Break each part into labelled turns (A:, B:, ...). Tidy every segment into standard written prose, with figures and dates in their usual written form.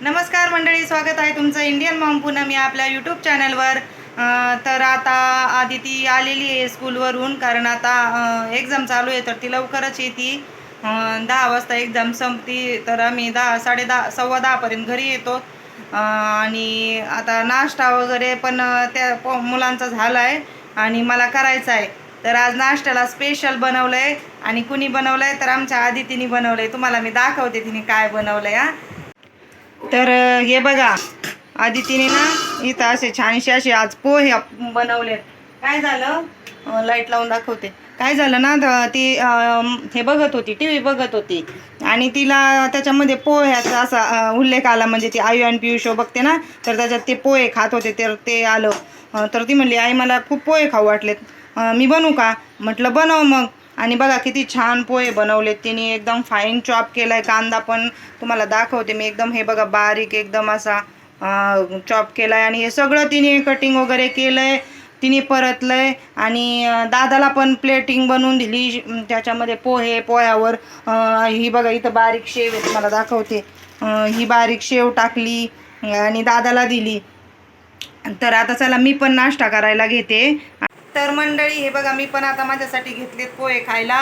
A: नमस्कार मंडळी, स्वागत आहे तुमचं इंडियन मॉम पूनम या आपल्या यूट्यूब चॅनलवर. तर आता आदिती आलेली आहे स्कूलवरून, कारण आता एक्झाम चालू आहे, तर ती लवकरच येते. 10 वाजता एक्झाम संपती, तर आम्ही 10, 10:30, 10:15पर्यंत घरी येतो. आणि आता नाश्ता वगैरे पण त्या मुलांचा झाला आहे आणि मला करायचा आहे. तर आज नाश्त्याला स्पेशल बनवलं आहे. आणि कुणी बनवलं आहे तर आमच्या आदितीने बनवलं आहे. तुम्हाला मी दाखवते तिने काय बनवलं आहे. तर हे बघा, आदितीने ना इथं असे छानसे असे आज पोहे बनवलेत. काय झालं, लाईट लावून दाखवते. काय झालं ना, ती हे बघत होती, टी व्ही बघत होती, आणि तिला त्याच्यामध्ये पोह्याचा असा उल्लेख आला. म्हणजे ती आयु आणि पियू शो बघते ना, तर त्याच्यात ते पोहे खात होते, तर ते आलं. तर ती म्हणली, आई मला खूप पोहे खाऊ वाटलेत, मी बनवू का? म्हटलं बनव मग. आणि बघा किती छान पोहे बनवलेत तिने. एकदम फाईन चॉप केलाय कांदा पण तुम्हाला दाखवते मी. एकदम हे बघा, बारीक एकदम असा चॉप केलाय. आणि हे सगळं तिने कटिंग वगैरे केलंय, तिने परतलंय. आणि दादाला पण प्लेटिंग बनवून दिली त्याच्यामध्ये पोह्यावर. ही बघा इथं बारीक शेव आहे, तुम्हाला दाखवते. ही बारीक शेव टाकली आणि दादाला दिली. तर आता चला मी पण नाश्ता करायला घेते. तर मंडळी हे बघा, मी पण आता माझ्यासाठी घेतलेत पोहे खायला.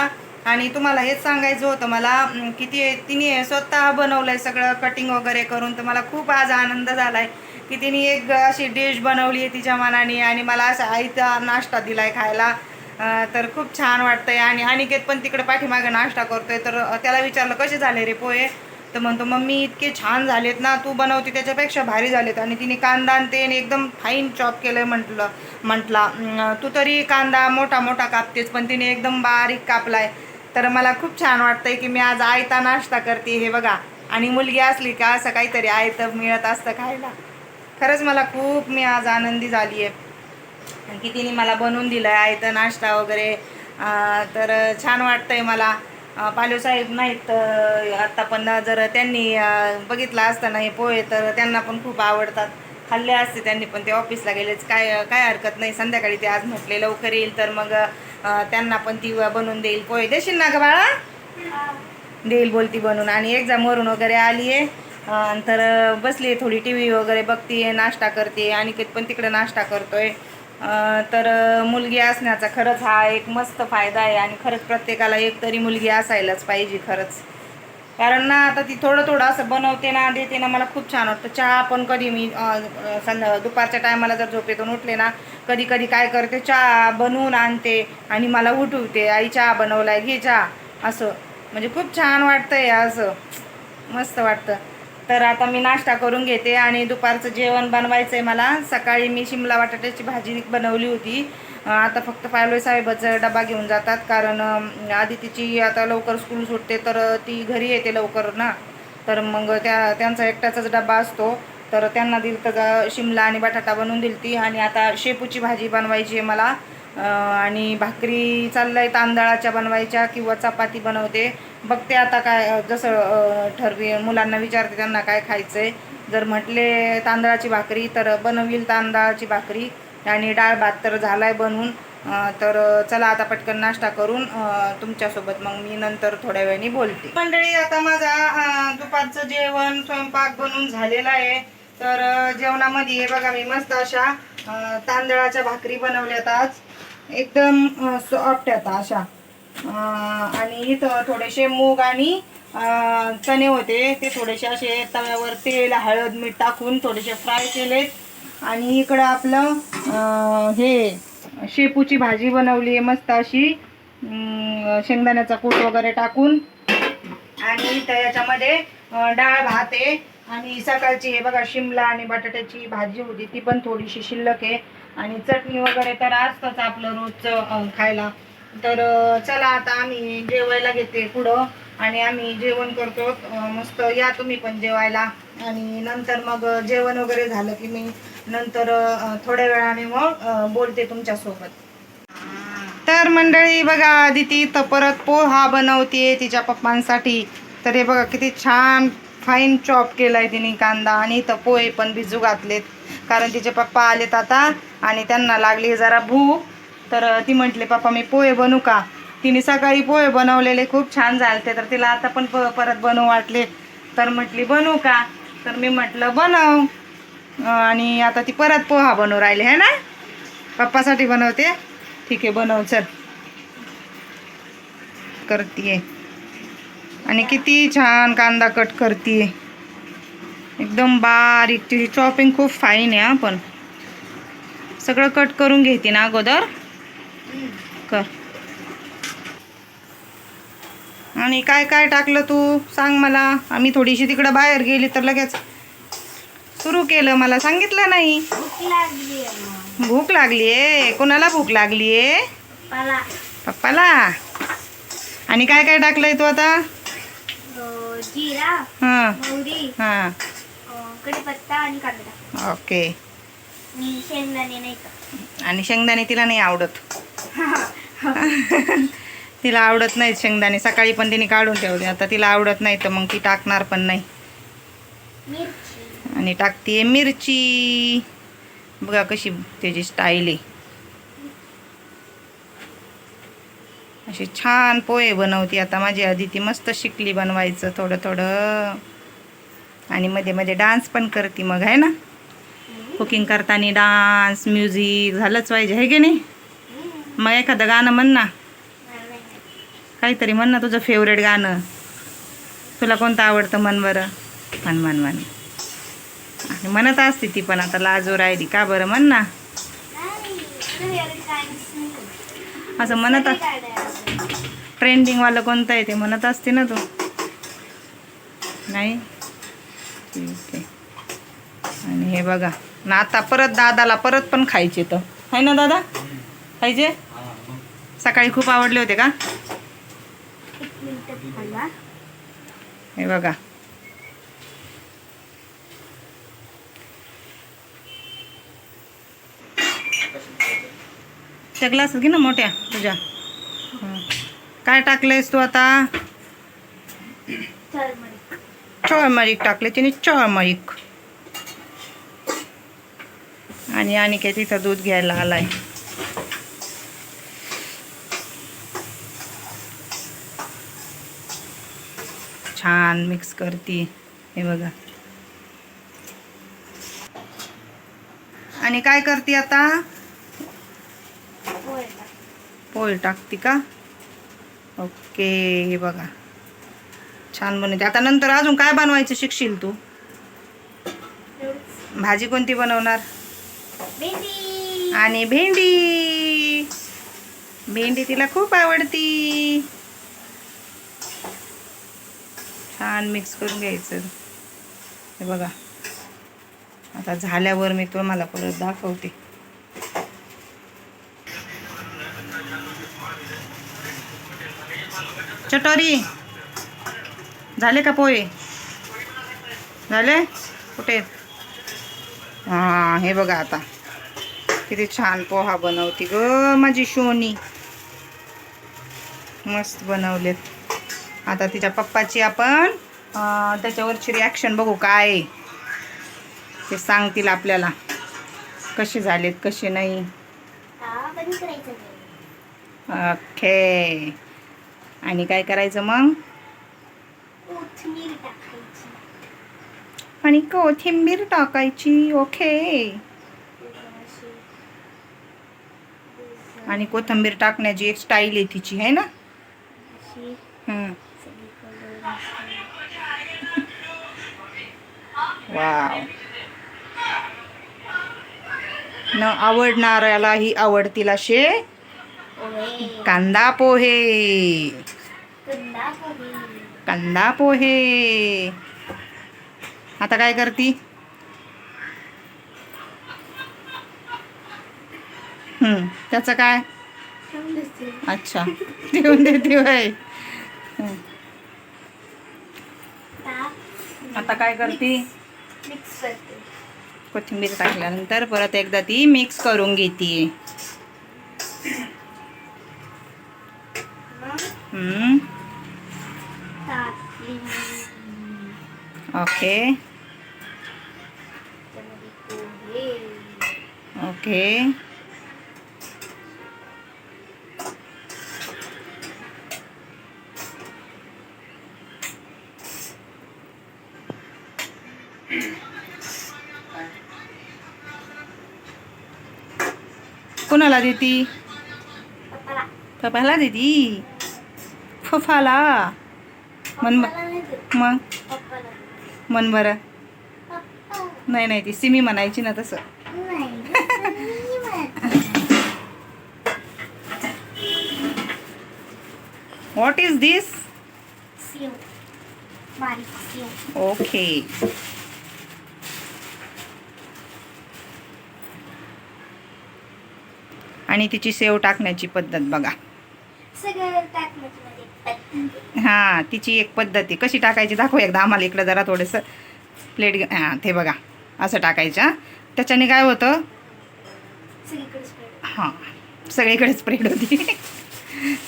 A: आणि तुम्हाला हेच सांगायचं होतं मला, की तिने स्वतः बनवलंय सगळं कटिंग वगैरे करून. तर मला खूप आज आनंद झालाय की तिने एक अशी डिश बनवली आहे तिच्या मनाने, आणि मला असा आईचा नाश्ता दिलाय खायला. तर खूप छान वाटतंय. आणि अनिकेत पण तिकडे पाठीमागं नाश्ता करतोय, तर त्याला विचारलं कसे झाले रे पोहे, तर म्हणतो मम्मी इतके छान झालेत ना, तू बनवते त्याच्यापेक्षा भारी झालेत. आणि तिने कांदा आणि ते एकदम फाईन चॉप केलंय. म्हटला तू तरी कांदा मोठा मोठा कापतेस, पण तिने एकदम बारीक कापलाय. तर मला खूप छान वाटतंय की मी आज आयता नाश्ता करते. हे बघा, आणि मुलगी असली का असं काहीतरी आयतं मिळत असतं खायला. खरंच मला खूप, मी आज आनंदी झाली आहे की तिने मला बनवून दिलं आहे आयतं नाश्ता वगैरे. तर छान वाटतंय मला. पालूसाहेब नाहीत आत्ता, पण जर त्यांनी बघितलं असतं ना हे पोहे, तर त्यांना पण खूप आवडतात. खाल्ले असते त्यांनी, पण ते ऑफिसला गेलेच. काय काय हरकत नाही, संध्याकाळी ते आज म्हटले लवकर येईल, तर मग त्यांना पण ती बनवून देईल. पोहे देशील ना ग बाळा? देईल बोलती बनवून. आणि एक्झामवरून वगैरे आली आहे, तर बसली थोडी टी व्ही वगैरे बघते, नाश्ता करते. अनिकेत पण तिकडे नाश्ता करतोय. तर मुलगी असण्याचा खरंच हा एक मस्त फायदा आहे. आणि खरंच प्रत्येकाला एक तरी मुलगी असायलाच पाहिजे खरंच. कारण ना आता ती थोडं थोडं असं बनवते ना, देते ना, मला खूप छान वाटतं. चहा पण कधी मी दुपारच्या टायमाला जर झोपेतून उठले ना, कधी कधी काय करते, चहा बनवून आणते आणि मला उठवते, आई चहा बनवलाय, घे चहा, असं. म्हणजे खूप छान वाटतंय असं, मस्त वाटतं. तर आता मी नाश्ता करून घेते आणि दुपारचं जेवण बनवायचं आहे मला. सकाळी मी शिमला बटाट्याची भाजी बनवली होती. आता फक्त पायलोय साहेबाचा डबा घेऊन जातात, कारण आधी तिची आता लवकर स्कूल सुटते, तर ती घरी येते लवकर ना. तर मग त्यांचा एकट्याचाच डबा असतो. तर त्यांना दिलं तर शिमला आणि बटाटा बनवून दिली ती. आणि आता शेपूची भाजी बनवायची आहे मला. आणि भाकरी चाललंय तांदळाच्या बनवायच्या, किंवा चपाती बनवते, बघते आता काय जसं ठरवी. मुलांना विचारते त्यांना काय खायचं आहे. जर म्हटले तांदळाची भाकरी, तर बनवील तांदळाची भाकरी. आणि डाळ भात तर झालाय बनवून. तर चला आता पटकन नाश्ता करून तुमच्यासोबत मग मी नंतर थोड्या वेळाने बोलते. मंडळी आता माझा दुपारचं जेवण स्वयंपाक बनवून झालेला आहे. तर जेवणामध्ये हे बघा, मी मस्त अशा तांदळाच्या भाकरी बनवल्यात आज. एकदम सॉफ्ट आता अशा. आणि इथं थोडेसे मूग आणि चणे होते, ते थोडेसे असे तव्यावर तेल हळद मीठ टाकून थोडेसे फ्राय केलेत. आणि इकडं आपलं हे शेपूची भाजी बनवली आहे मस्त अशी, शेंगदाण्याचा कूट वगैरे टाकून. आणि इथं याच्यामध्ये डाळ भात आहे. आणि सकाळची हे बघा शिमला आणि बटाट्याची भाजी होती, ती पण थोडीशी शिल्लक आहे. आणि चटणी वगैरे तर असतंच आपलं रोजचं खायला. तर चला आता आम्ही जेवायला घेते पुढं, आणि आम्ही जेवण करतो. मस्त या तुम्ही पण जेवायला. आणि नंतर मग जेवण वगैरे झालं की मी नंतर थोड्या वेळाने मग बोलते तुमच्यासोबत. तर मंडळी बघा, आदिती तर परत पोहा बनवते तिच्या पप्पांसाठी. तर हे बघा किती छान फाईन चॉप केलाय तिने कांदा. आणि इथं पोहे पण भिजू घातलेत, कारण तिचे पप्पा आलेत आता आणि त्यांना लागली जरा भूक. तर ती म्हटली पप्पा मी पोहे बनवू का? तिने सकाळी पोहे बनवलेले खूप छान झालते, तर तिला आता पण परत बनवू वाटले. तर म्हटली बनवू का? तर मी म्हटलं बनव. आणि आता ती परत पोहा बनवू राहिली आहे ना. पप्पासाठी बनवते. ठीक आहे बनव चल. करतीये आणि किती छान कांदा कट करतीये. एकदम बारीक. तिची चॉपिंग खूप फाईन आहे हा. पण सगळं कट करून घेते ना अगोदर. कर. आणि काय काय टाकलं तू सांग मला. आम्ही थोडीशी तिकडं बाहेर गेली तर लगेच सुरू केलं. मला सांगितलं नाही. भूक लागली आहे. कोणाला भूक लागली आहे. पप्पाला. आणि काय काय टाकलंय तू आता.
B: जिरा,
A: हां
B: मोहरी,
A: हां
B: कढीपत्ता आणि कांदा.
A: ओके.
B: आणि शेंगदाणे नाही का.
A: आणि शेंगदाणे तिला नाही आवडत. तिला आवडत नाही शेंगदाणे. सकाळी पण तिने काढून ठेवले. आता तिला आवडत नाही तर मग ती टाकणार पण नाही.
B: मिरची.
A: आणि टाकतीये मिरची. बघा कशी त्याची स्टाईल आहे. अशी छान पोहे बनवती आता माझी अदिती. मस्त शिकली बनवायचं थोडं थोडं. आणि मध्ये मध्ये डान्स पण करते मग आहे ना. कुकिंग करताना डान्स म्युझिक झालंच पाहिजे आहे की नाही. मग एखादं गाणं म्हण ना. काहीतरी म्हण ना तुझं फेवरेट गाणं. तुला कोणतं आवडतं म्हण बरं. म्हण म्हण म्हण. आणि म्हणत असते ती पण आता लाजू राहिली का बरं म्हण ना. असं म्हणत ट्रेंडिंगवालं कोणतं आहे ते म्हणत असते ना तू. नाही ठीक आहे. आणि हे बघा ना आता परत दादाला परत पण खायचे तर आहे ना दादा. खायचे. सकाळी खूप आवडले होते का. हे बघा त्या ग्लास घे ना मोठ्या तुझ्या. काय टाकलंयस तू आता. चळमरीक टाकले तिने चळमरीक. आणि काय तिथं दूध घ्यायला आलाय. छान मिक्स करते. हे बघा. आणि काय करते आता. पोळी टाकते का. ओके. हे बघा छान बनवते. आता नंतर अजून काय बनवायचं शिकशील तू. भाजी कोणती बनवणार. आणि भेंडी. भेंडी तिला खूप आवडती. छान मिक्स करून घ्यायचं. हे बघा आता झाल्यावर मी तुम्हाला परत दाखवते. चटोरी झाले का पोहे. झाले कुठे. हां हे बघा आता किती छान पोहा बनवती ग माझी शोनी. मस्त बनवलेत. आता तिच्या पप्पाची आपण त्याच्यावरची रिॲक्शन बघू काय ते सांगतील आपल्याला. कसे झालेत कसे नाही. ओके. आणि काय करायचं मग. आणि कोथिंबीर टाकायची. ओके. आणि कोथिंबीर टाकण्याची एक स्टाईल आहे तिची आहे ना. वाव. न आवडणाऱ्यालाही आवडतील असे कांदा पोहे. कांदा पोहे. आता काय करती. त्याचं काय. अच्छा ठेवून देते होय. आता काय करती. कोथिंबीर टाकल्यानंतर परत एकदा ती मिक्स करून घेते. ओके. ओके. कोणाला देती?
B: पप्पाला.
A: पप्पाला देती. पप्पाला मन
B: पप्पाला नाही देत.
A: मग
B: पप्पाला.
A: मन बरं.
B: पप्पा.
A: नाही नाही ती सिमी म्हणायची ना तसं.
B: नाही. मी म्हणते.
A: What is this?
B: सेव. बारीक सेव.
A: ओके. आणि तिची सेव टाकण्याची पद्धत बघा.
B: सगळं टाकण्याची
A: हां तिची एक पद्धत आहे. कशी टाकायची दाखव एकदा आम्हाला. इकडं जरा थोडंसं प्लेट हां ते बघा असं टाकायचं. त्याच्याने काय होतं?
B: सगळीकडे spread.
A: हां सगळीकडे स्प्रेड होती.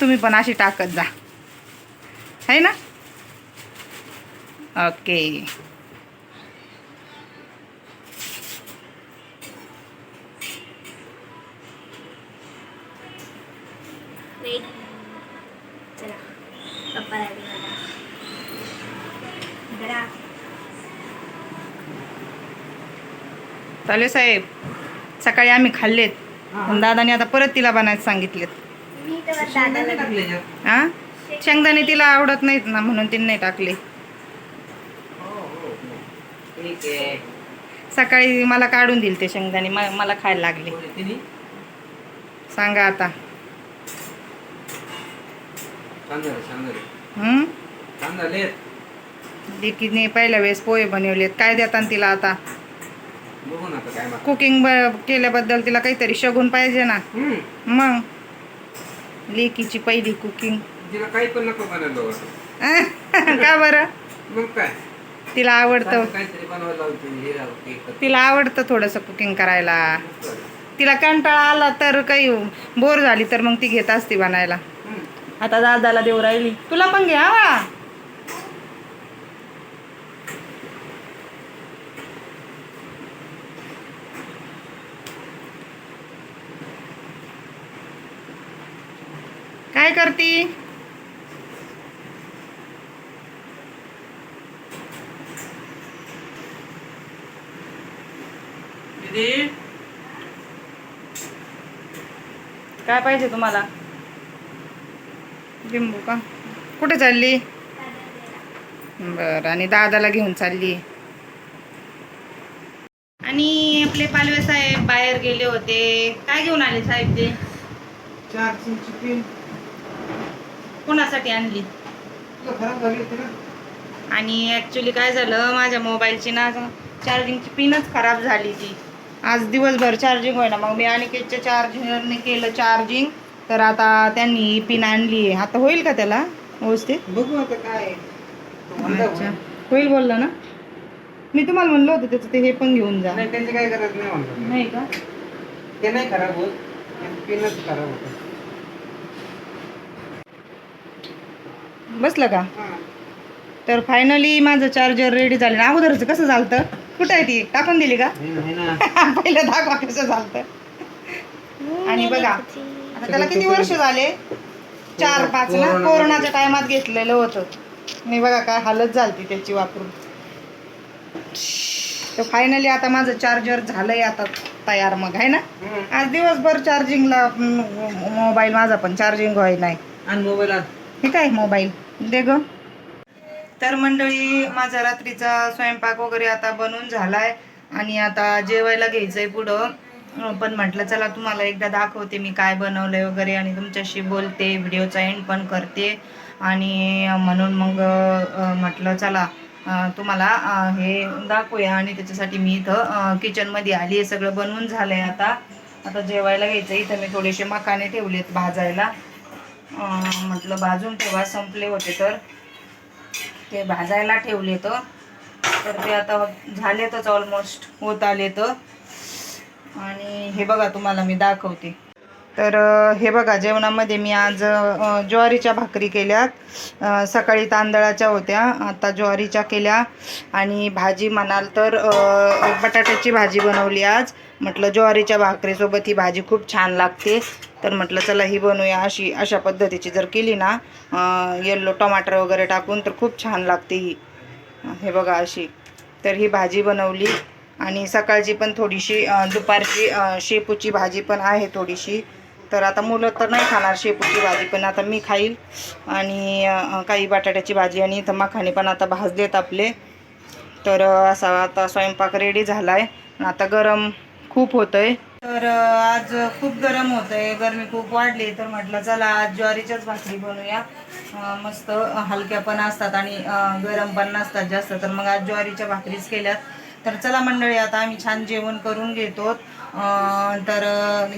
A: तुम्ही पण अशी टाकत जा आहे ना. ओके.
B: Ready. चला पप्पाला दे मला. जरा.
A: चालेल साहेब. सकाळी आम्ही खाल्लेत पण दादाने आता परत तिला बनायला सांगितलेत.
B: मी तर दादाला
A: हां शेंगदाणे तिला आवडत नाहीत ना म्हणून तिने नाही टाकले. सकाळी मला काढून दिले ते शेंगदाणे मला खायला लागले. सांगा आता. लेकीने पहिल्या वेळेस पोहे बनवलेत. काय देतात तिला आता? कुकिंग केल्याबद्दल तिला काहीतरी शगुन पाहिजे ना. मग लेकीची पहिली कुकिंग.
C: तिला काही पण नको बनवलं.
A: का बरं?
C: मग काय
A: तिला आवडतं.
C: काहीतरी बनवायला लावते.
A: तिला आवडतं थोडंसं कुकिंग करायला. तिला कंटाळा आला तर काही बोर झाली तर मग ती घेत असते बनायला. आता दादाला देऊ राहिली. तुला पण घ्या. काय करती?
C: दीदी
A: काय पाहिजे तुम्हाला? लिंबू का? कुठे चालली? बरं. आणि दादाला घेऊन चालली. आणि आपले पालवे साहेब बाहेर गेले होते. काय घेऊन आले साहेब ते?
C: चार्जिंगची पिन
A: कोणासाठी आणली?
C: खराब झाली होती ना.
A: आणि ॲक्च्युली काय झालं माझ्या मोबाईलची ना चार्जिंगची पिनच खराब झाली ती. आज दिवसभर चार्जिंग होईना. मग मी अनिकेतच्या चार्जरने केलं चार्जिंग. तर आता त्यांनी ही पिन आणली आहे. आता होईल का त्याला व्यवस्थित?
C: बघू आता काय
A: अच्छा होईल बोलला ना. मी तुम्हाला म्हणलं होतं त्याचं ते हे पण घेऊन जा.
C: नाही त्यांची काय गरज नाही म्हणलं.
A: नाही का?
C: ते नाही खराब होत. पिनच खराब होत.
A: बसलं का? तर फायनली माझं चार्जर रेडी झालं. अगोदरचं कसं झालं? कुठं आहे ती? टाकून दिली का? पहिलं दाखवा कसं झालं. आणि बघा आता त्याला किती वर्ष झाले? 4-5 ना. कोरोनाच्या टायमात घेतलेलं होतं. नाही बघा काय हालत झाली त्याची वापरून. तर फायनली आता माझं चार्जर झालंय आता तयार. मग आहे ना. आज दिवसभर चार्जिंगला मोबाईल माझा पण चार्जिंग व्हाय नाही.
C: आणि मोबाईल
A: हे काय मोबाईल दे ग. तर मंडळी माझा रात्रीचा स्वयंपाक वगैरे आता बनवून झालाय आणि आता जेवायला घ्यायचंय पुढं. पण म्हटलं चला तुम्हाला एकदा दाखवते मी काय बनवलंय वगैरे आणि तुमच्याशी बोलते. व्हिडिओचा एंड पण करते. आणि म्हणून मग म्हटलं चला तुम्हाला हे दाखवूया. आणि त्याच्यासाठी मी इथं किचनमध्ये आली आहे. सगळं बनवून झालंय आता जेवायला घ्यायचं. इथं मी थोडेसे मखाने ठेवलेत भाजायला. म्हटलं भाजून ठेवा. संपले होते तर ते भाजायला ठेवले तर ते आता झालेतच ऑलमोस्ट होत आले तर. आणि हे बघा तुम्हाला मी दाखवते. तर हे बघा जेवणामध्ये मी आज ज्वारीच्या भाकरी केल्यात. सकाळी तांदळाच्या होत्या आता ज्वारीच्या केल्या. आणि भाजी म्हणाल तर बटाट्याची भाजी बनवली आज. म्हटलं ज्वारीच्या भाकरीसोबत ही भाजी खूप छान लागते. तर म्हटलं चला ही बनवूया. अशा पद्धतीची जर केली ना येल्लो टमाटर वगैरे टाकून तर खूप छान लागते ही. हे बघा अशी. तर ही भाजी बनवली आणि सकाळची पण थोडीशी दुपारची शेपूची भाजी पण आहे थोडीशी. तर आता मुलं तर नाही खाणार शेपूची भाजी, पण आता मी खाईल. आणि काही बटाट्याची भाजी आणि इथं मखाणे पण आता भाजलेत आपले. तर असा आता स्वयंपाक रेडी झाला आहे. आता गरम खूप होतं आहे. तर आज खूप गरम होतं आहे, गरमी खूप वाढली. तर म्हटलं चला आज ज्वारीच्याच भाकरी बनवूया. मस्त हलक्या पण असतात आणि गरम पण नसतात जास्त. तर मग आज ज्वारीच्या भाकरीच केल्यात. तर चला मंडळी, आता आम्ही छान जेवण करून घेतो. तर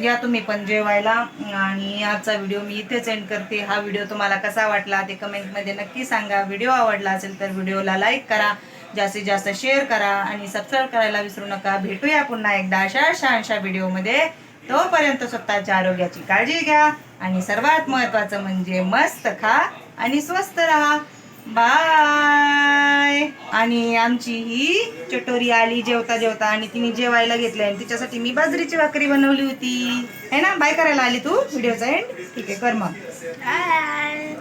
A: या तुम्ही पण जेवायला. आणि आजचा व्हिडिओ मी इथेच एंड करते. हा व्हिडिओ तुम्हाला कसा वाटला ते कमेंटमध्ये नक्की सांगा. व्हिडिओ आवडला असेल तर व्हिडिओला लाईक करा, जास्तीत जास्त शेअर करा आणि सबस्क्राईब करायला विसरू नका. भेटूया पुन्हा एकदा अशा छानशा व्हिडिओमध्ये. तोपर्यंत स्वतःच्या आरोग्याची काळजी घ्या आणि सर्वात महत्त्वाचं म्हणजे मस्त खा आणि स्वस्त राहा. बाय. आणि आमची ही चटोरी आली जेवता जेवता आणि तिने जेवायला घेतलं आणि तिच्यासाठी मी बाजरीची भाकरी बनवली होती है ना. बाय करायला आली तू व्हिडिओचा एंड. ठीक आहे, कर मग.
B: बाय.